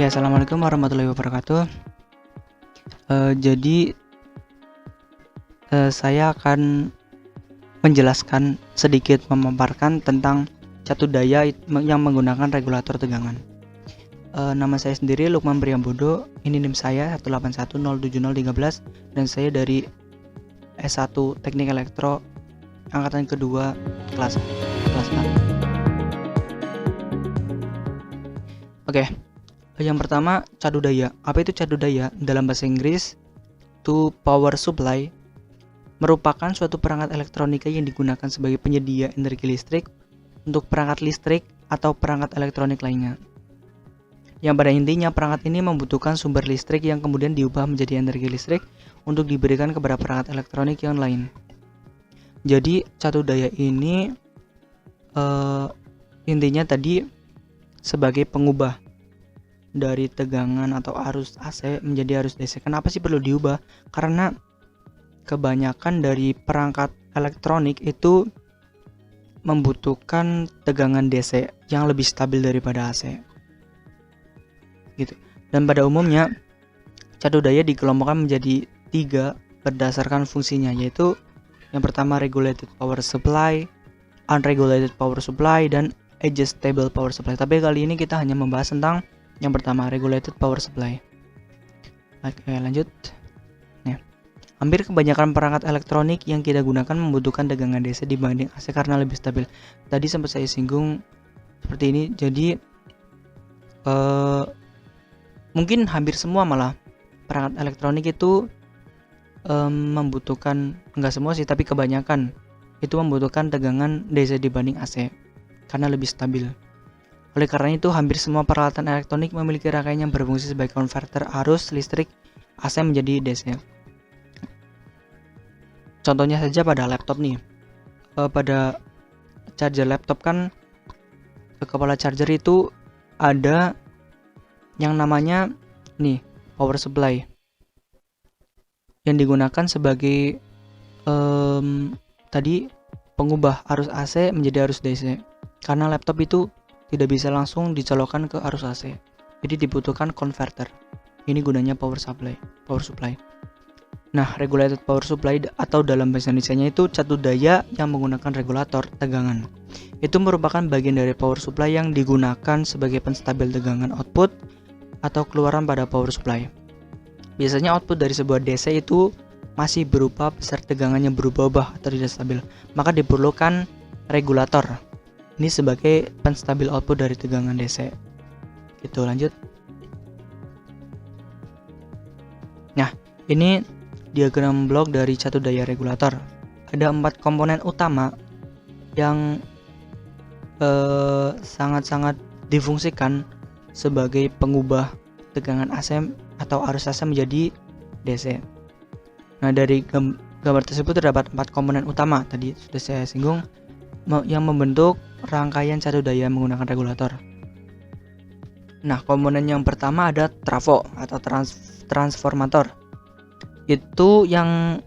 Ya, assalamualaikum warahmatullahi wabarakatuh. Saya akan menjelaskan sedikit memaparkan tentang catu daya yang menggunakan regulator tegangan. Nama saya sendiri Lukman Priyambodo, ini NIM saya 181070013 dan saya dari S1 Teknik Elektro angkatan kedua kelas A. Oke. Yang pertama, cadu daya. Apa itu cadu daya? Dalam bahasa Inggris, to power supply merupakan suatu perangkat elektronika yang digunakan sebagai penyedia energi listrik untuk perangkat listrik atau perangkat elektronik lainnya. Yang pada intinya perangkat ini membutuhkan sumber listrik yang kemudian diubah menjadi energi listrik untuk diberikan kepada perangkat elektronik yang lain. Jadi cadu daya ini intinya tadi sebagai pengubah dari tegangan atau arus AC menjadi arus DC. Kenapa sih perlu diubah? Karena kebanyakan dari perangkat elektronik itu membutuhkan tegangan DC yang lebih stabil daripada AC. Gitu. Dan pada umumnya cadu daya dikelompokkan menjadi 3 berdasarkan fungsinya, yaitu yang pertama regulated power supply, unregulated power supply, dan adjustable power supply. Tapi kali ini kita hanya membahas tentang yang pertama, regulated power supply. Oke, lanjut. Nah, hampir kebanyakan perangkat elektronik yang kita gunakan membutuhkan tegangan DC dibanding AC karena lebih stabil. Tadi sempat saya singgung seperti ini. Jadi mungkin hampir semua malah perangkat elektronik itu membutuhkan, enggak semua sih, tapi kebanyakan itu membutuhkan tegangan DC dibanding AC karena lebih stabil. Oleh karena itu, hampir semua peralatan elektronik memiliki rangkaian yang berfungsi sebagai konverter arus listrik AC menjadi DC. Contohnya saja pada laptop nih. Pada charger laptop kan kepala charger itu ada yang namanya nih power supply yang digunakan sebagai tadi pengubah arus AC menjadi arus DC. Karena laptop itu tidak bisa langsung dicolokkan ke arus AC, jadi dibutuhkan konverter. Ini gunanya power supply. Nah, regulated power supply atau dalam bahasa Indonesianya itu catu daya yang menggunakan regulator tegangan. Itu merupakan bagian dari power supply yang digunakan sebagai penstabil tegangan output atau keluaran pada power supply. Biasanya output dari sebuah DC itu masih berupa besar tegangan yang berubah-ubah atau tidak stabil, maka diperlukan regulator. Ini sebagai penstabil output dari tegangan DC. Gitu, lanjut. Nah, ini diagram blok dari catu daya regulator. Ada 4 komponen utama yang sangat-sangat difungsikan sebagai pengubah tegangan AC atau arus AC menjadi DC. Nah, dari gambar tersebut terdapat 4 komponen utama, tadi sudah saya singgung, yang membentuk rangkaian catu daya menggunakan regulator. Nah, komponen yang pertama ada trafo atau transformator. Itu yang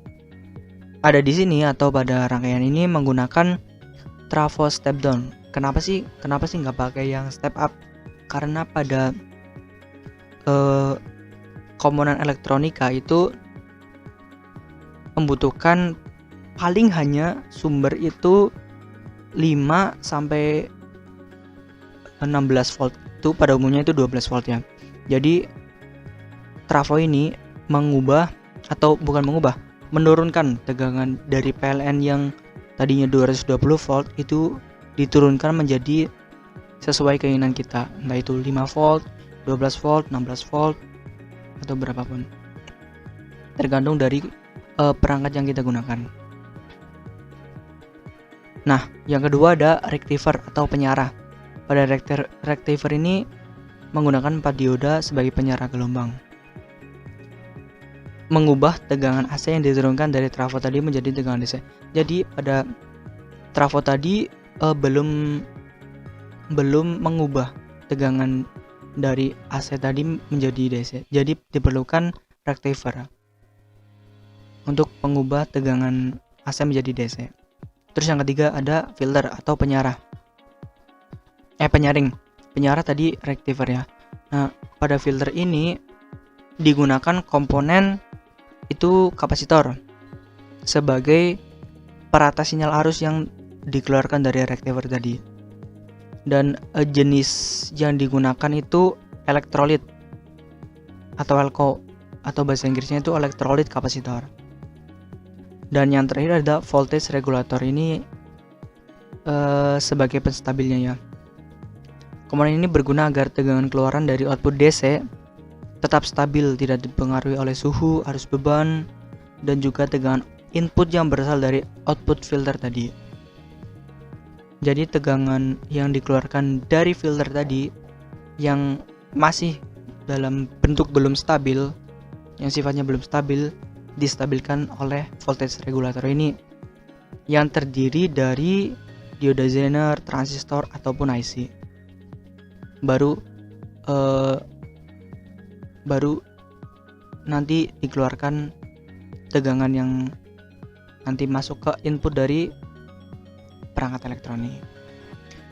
ada di sini atau pada rangkaian ini menggunakan trafo step down. Kenapa sih nggak pakai yang step up? Karena pada komponen elektronika itu membutuhkan paling hanya sumber itu 5 sampai 16 volt. Itu pada umumnya itu 12 volt ya. Jadi trafo ini menurunkan tegangan dari PLN yang tadinya 220 volt itu diturunkan menjadi sesuai keinginan kita, entah itu 5 volt, 12 volt, 16 volt atau berapapun. Tergantung dari perangkat yang kita gunakan. Nah, yang kedua ada rectifier atau penyarah. Pada rectifier ini menggunakan 4 dioda sebagai penyarah gelombang, mengubah tegangan AC yang diturunkan dari trafo tadi menjadi tegangan DC. Jadi pada trafo tadi belum mengubah tegangan dari AC tadi menjadi DC. Jadi diperlukan rectifier untuk mengubah tegangan AC menjadi DC. Terus yang ketiga ada filter atau penyaring. Penyarah tadi rectifier ya. Nah, pada filter ini digunakan komponen itu kapasitor sebagai perata sinyal arus yang dikeluarkan dari rectifier tadi. Dan jenis yang digunakan itu elektrolit atau elko, atau bahasa Inggrisnya itu elektrolit kapasitor. Dan yang terakhir ada voltage regulator, ini sebagai penstabilnya ya. Komponen ini berguna agar tegangan keluaran dari output DC tetap stabil, tidak dipengaruhi oleh suhu, arus beban, dan juga tegangan input yang berasal dari output filter tadi. Jadi tegangan yang dikeluarkan dari filter tadi yang masih dalam bentuk belum stabil, yang sifatnya belum stabil, distabilkan oleh voltage regulator ini yang terdiri dari dioda Zener, transistor, ataupun IC. Baru nanti dikeluarkan tegangan yang nanti masuk ke input dari perangkat elektronik.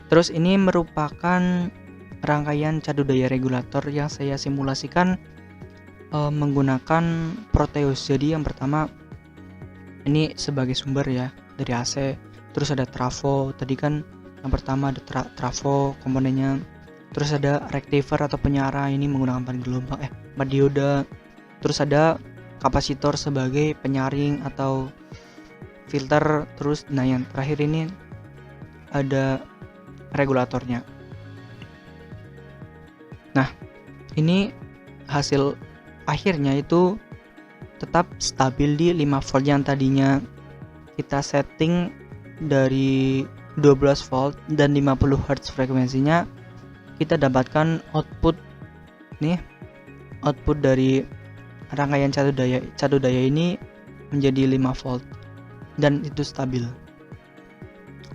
Terus ini merupakan rangkaian cadu daya regulator yang saya simulasikan menggunakan Proteus. Jadi yang pertama ini sebagai sumber ya dari AC, terus ada trafo. Tadi kan yang pertama ada trafo komponennya, terus ada rectifier atau penyara, ini menggunakan 4 gelombang 4 dioda, terus ada kapasitor sebagai penyaring atau filter, terus nah yang terakhir ini ada regulatornya. Nah, ini hasil akhirnya itu tetap stabil di 5 volt yang tadinya kita setting dari 12 volt dan 50 Hz frekuensinya. Kita dapatkan output dari rangkaian cadu daya ini menjadi 5 volt dan itu stabil.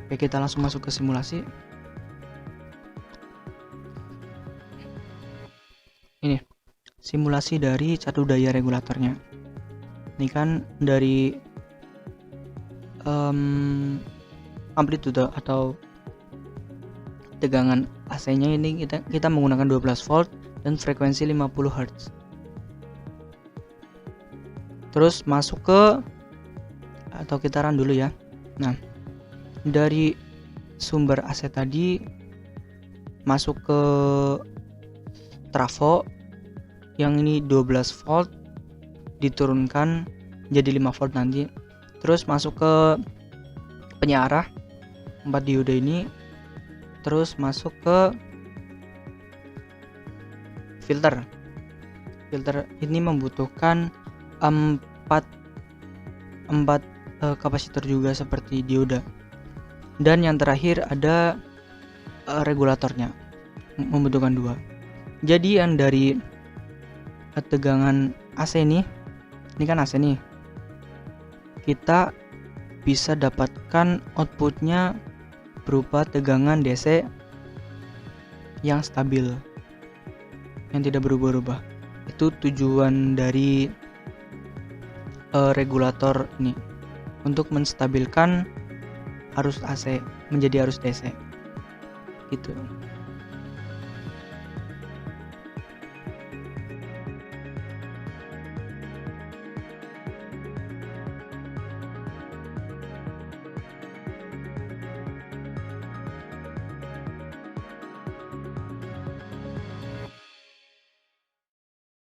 Oke, kita langsung masuk ke simulasi. Ini simulasi dari cadu daya regulatornya. Ini kan dari amplitude atau tegangan AC-nya ini kita menggunakan 12 volt dan frekuensi 50 Hz. Terus masuk ke, atau kita run dulu ya. Nah, dari sumber AC tadi masuk ke trafo yang ini 12 volt diturunkan jadi 5 volt nanti. Terus masuk ke penyarah 4 dioda ini, terus masuk ke filter ini membutuhkan 4 kapasitor juga seperti dioda. Dan yang terakhir ada regulatornya, membutuhkan 2. Jadi yang dari tegangan AC ini kan AC nih, kita bisa dapatkan outputnya berupa tegangan DC yang stabil, yang tidak berubah-ubah. Itu tujuan dari regulator ini, untuk menstabilkan arus AC menjadi arus DC gitu.